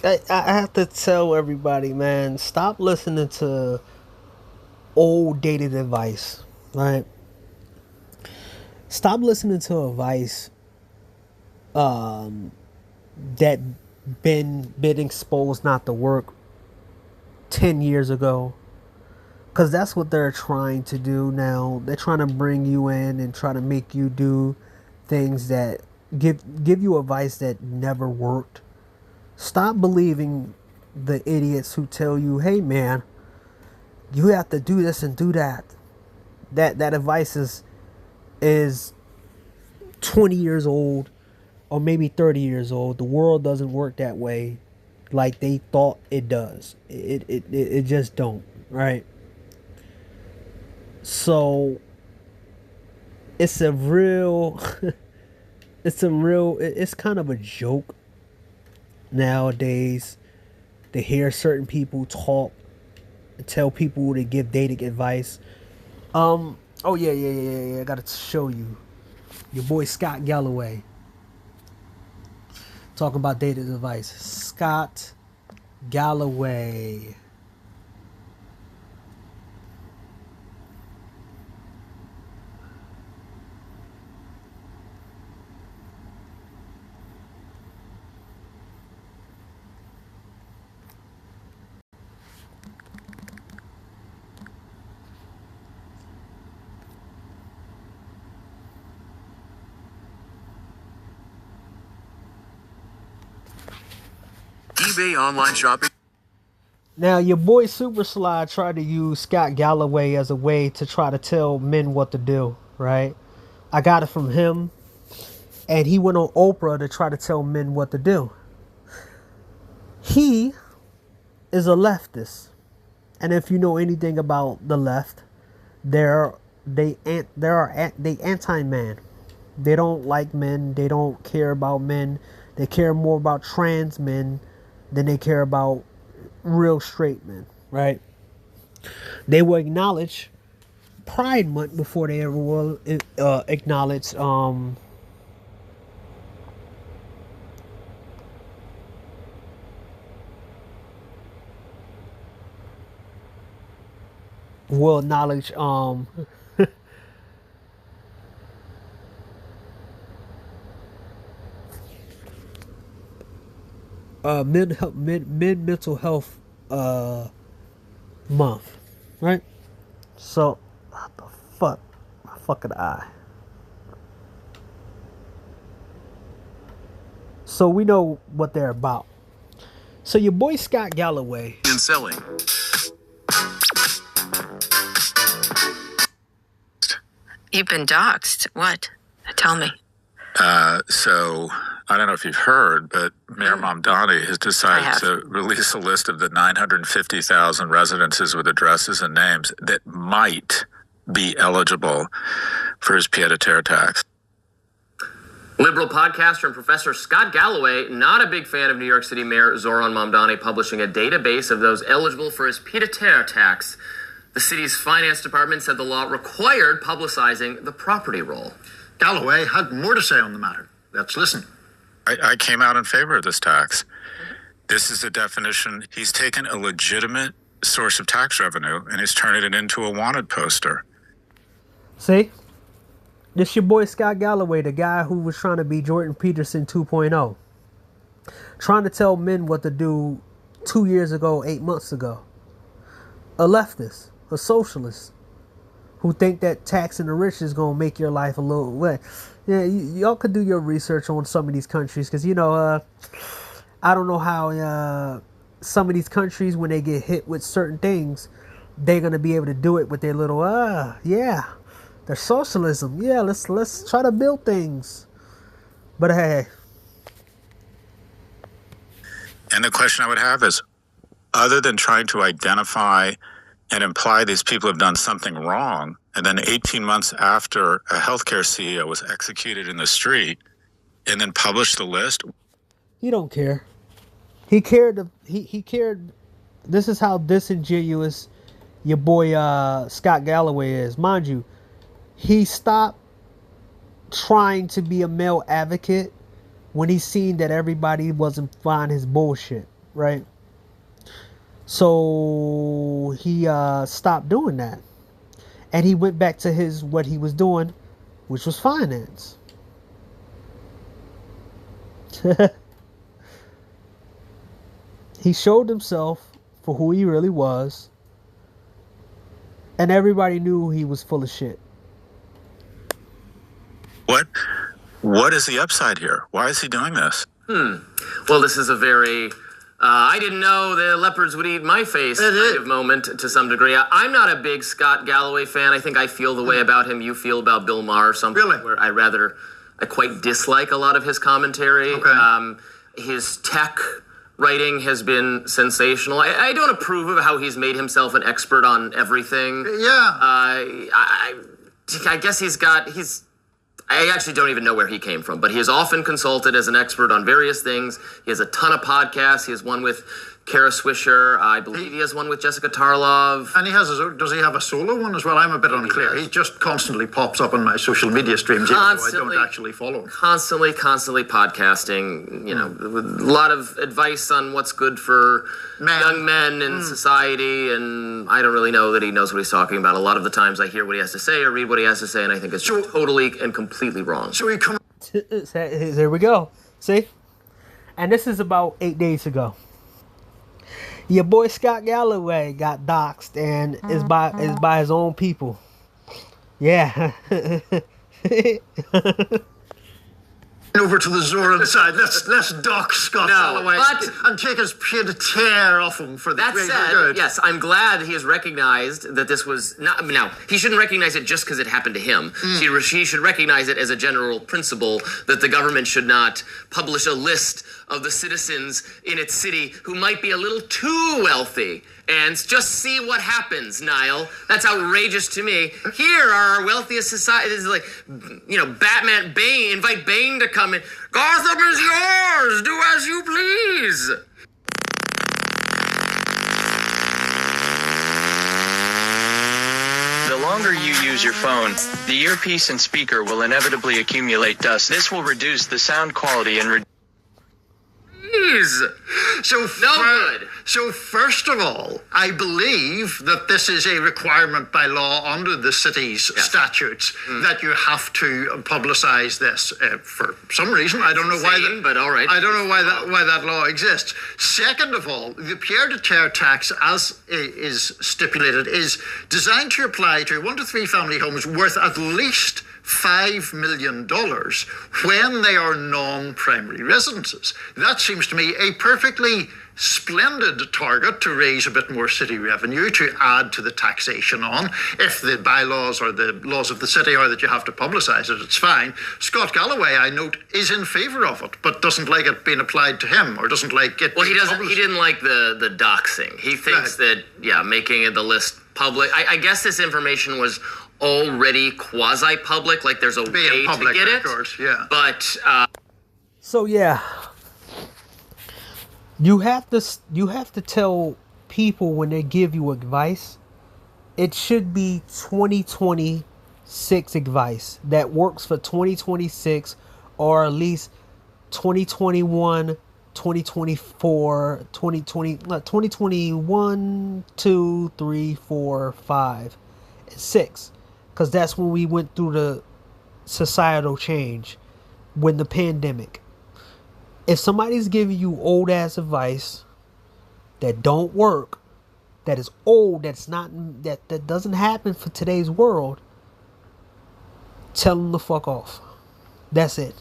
I have to tell everybody, man, stop listening to old dated advice, right? Stop listening to advice that been exposed not to work 10 years ago, because that's what they're trying to do now. They're trying to bring you in and try to make you do things that give you advice that never worked. Stop believing the idiots who tell you, hey man, you have to do this and do that. That advice is 20 years old or maybe 30 years old. The world doesn't work that way like they thought it does. It just don't, right? So it's a real it's kind of a joke nowadays to hear certain people talk and tell people to give dating advice. Oh yeah. I gotta show you your boy Scott Galloway talking about dating advice. Scott Galloway. eBay online shopping. Now, your boy Super Slide tried to use Scott Galloway as a way to try to tell men what to do, right? I got it from him, and he went on Oprah to try to tell men what to do. He is a leftist, and if you know anything about the left, they anti-man. They don't like men. They don't care about men. They care more about trans men than they care about real straight men, right? They will acknowledge Pride Month before they ever will acknowledge will acknowledge mid mental health month, right? So what the fuck, my fucking eye. So we know what they're about. So your boy Scott Galloway And selling. You've been doxxed. What? Tell me. So I don't know if you've heard, but Mayor Mamdani has decided to release a list of the 950,000 residences with addresses and names that might be eligible for his pied-à-terre tax. Liberal podcaster and professor Scott Galloway, not a big fan of New York City Mayor Zoran Mamdani publishing a database of those eligible for his pied-à-terre tax. The city's finance department said the law required publicizing the property roll. Galloway had more to say on the matter. Let's listen. I came out in favor of this tax. This is a definition. He's taken a legitimate source of tax revenue and he's turning it into a wanted poster. See? This your boy Scott Galloway, the guy who was trying to be Jordan Peterson 2.0. Trying to tell men what to do 2 years ago, 8 months ago. A leftist, a socialist, who think that taxing the rich is going to make your life a little wet. Yeah, y'all could do your research on some of these countries, because, you know, I don't know how some of these countries, when they get hit with certain things, they're going to be able to do it with their little, yeah, they're socialism. Yeah, let's try to build things. But hey. And the question I would have is, other than trying to identify and imply these people have done something wrong, and then 18 months after a healthcare CEO was executed in the street, and then publish the list? He don't care. He cared. He cared. This is how disingenuous your boy Scott Galloway is. Mind you, he stopped trying to be a male advocate when he seen that everybody wasn't buying his bullshit. right? So he stopped doing that, and he went back to what he was doing, which was finance. He showed himself for who he really was, and everybody knew he was full of shit. What is the upside here? Why is he doing this? Well, this is a very I didn't know the leopards would eat my face kind of moment to some degree. I'm not a big Scott Galloway fan. I think I feel the way about him you feel about Bill Maher or something. Really? Where I quite dislike a lot of his commentary. Okay. His tech writing has been sensational. I don't approve of how he's made himself an expert on everything. Yeah. I guess I actually don't even know where he came from, but he is often consulted as an expert on various things. He has a ton of podcasts. He has one with Kara Swisher. I believe he has one with Jessica Tarlov. And does he have a solo one as well? I'm a bit unclear. He just constantly pops up on my social media streams, even though I don't actually follow him. Constantly podcasting, with a lot of advice on what's good for young men in society, and I don't really know that he knows what he's talking about. A lot of the times I hear what he has to say or read what he has to say, and I think it's totally and completely wrong. So he comes... There we go. See? And this is about 8 days ago. Your boy Scott Galloway got doxxed and is by his own people. Yeah. over to the Zoran side. Let's dock Scott Galloway and take his pied a terre off him for the greater good. Yes, I'm glad he has recognized that this was not. Now, he shouldn't recognize it just because it happened to him. He should recognize it as a general principle that the government should not publish a list of the citizens in its city who might be a little too wealthy. And just see what happens, Niall. That's outrageous to me. Here are our wealthiest societies, like, Batman, Bane, invite Bane to come in. Gotham is yours, do as you please. The longer you use your phone, the earpiece and speaker will inevitably accumulate dust. This will reduce the sound quality and So first of all, I believe that this is a requirement by law under the city's statutes that you have to publicize this for some reason. I don't know why that. But all right. I don't know why that law exists. Second of all, the pied a terre tax, as is stipulated, is designed to apply to 1 to 3 family homes worth at least $5 million when they are non-primary residences. That seems to me a perfectly splendid target to raise a bit more city revenue, to add to the taxation on. If the bylaws or the laws of the city are that you have to publicise it, it's fine. Scott Galloway, I note, is in favour of it, but doesn't like it being applied to him, or doesn't like it. Well, he didn't like the doxing. He thinks that making the list public. I guess this information was already quasi-public, like there's a way to get it. But so you have to tell people when they give you advice, it should be 2026 advice that works for 2026, or at least 2021, 2024, 2021, 2, 3, 4, 5, and 6. Because that's when we went through the societal change, when the pandemic. If somebody's giving you old ass advice that don't work, that is old, that doesn't happen for today's world, tell them to fuck off. That's it.